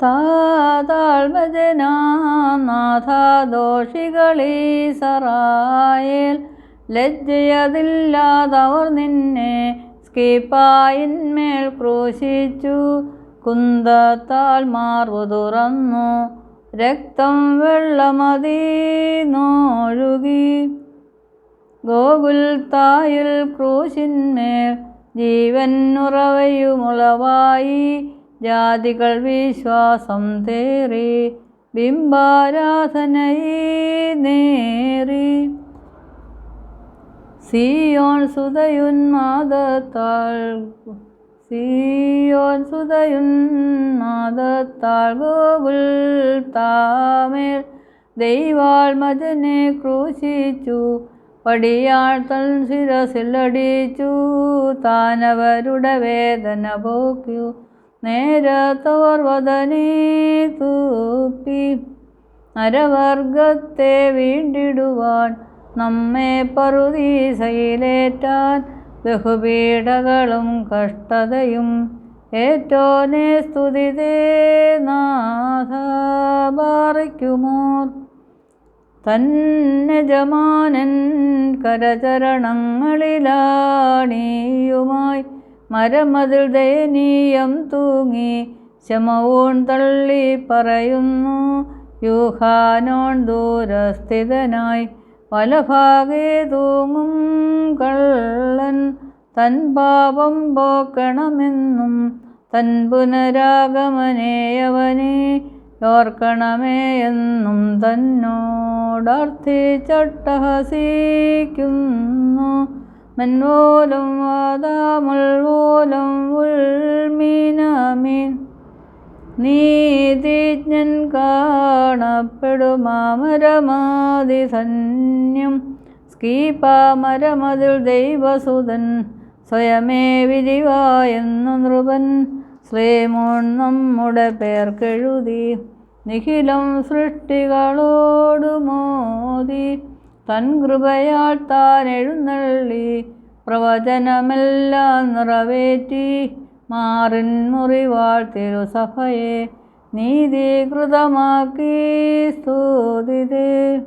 താതാത്മജനാഥദോഷികളീസറായേൽ ലജ്ജയതില്ലാതവർ നിന്നെ സ്കീപ്പായിന്മേൽ ക്രൂശിച്ചു. കുന്തത്താൽ മാർവു തുറന്നു രക്തം വെള്ളമതീന്നൊഴുകി. ഗോകുൽത്തായിൽ ക്രൂശിന്മേൽ ജീവൻ ഉറവയുമുളവായി. ജാതികൾ വിശ്വാസം തേറി ബിംബാരാധനയേറി. സിയോൻ സുതയുന്മാദത്താൽ ഗോകുൽത്താമേൽ ദൈവാത്മജനെ ക്രൂശിച്ചു. പടിയാൾ തൻ ശിരസിലടിച്ചു. താനവരുടെ വേദന പോക്കു. നേരത്തോർ വദനേ തൂപ്പി. നരവർഗത്തെ വീണ്ടിടുവാൻ നമ്മെ പറുദീസയിലേറ്റാൻ ബഹുപീഡകളും കഷ്ടതയും ഏറ്റോനെ സ്തുതിതേ നാഥ ബാറിക്കുമോർ. തന്നജമാനൻ കരചരണങ്ങളിലാണിയുമായി മരമതിൽ ദയനീയം തൂങ്ങി ശമവോൺ തള്ളി പറയുന്നു. യൂഹാനോൻ ദൂരസ്ഥിതനായി വലഭാഗേ തൂങ്ങും കള്ളൻ. തൻ പാപം പോക്കണമെന്നും തൻ പുനരാഗമനേയവനെ ഓർക്കണമേ എന്നും തന്നോടർത്ഥിച്ചട്ടഹസിക്കുന്നു. മെൻവോലം വാദാമുൾവോലം ഉൾമീനമീൻ. നീതിജ്ഞൻ കാണപ്പെടുമാമരമാതിധന്യം. സ്കീപ്പാമരമതിൽ ദൈവസുതൻ സ്വയമേ വിരിവായെന്നു നൃപൻ. സ്ലേമോൻ നമ്മുടെ പേർക്കെഴുതി നിഖിലം സൃഷ്ടികളോടു മോദി. തൻ കൃപയാൽ താൻ എഴുന്നള്ളി പ്രവചനമെല്ലാം നിറവേറ്റി. മാറിൻ മുറിവാൾ തിരുസഭയെ നീതീകൃതമാക്കി സ്തുതിതേ.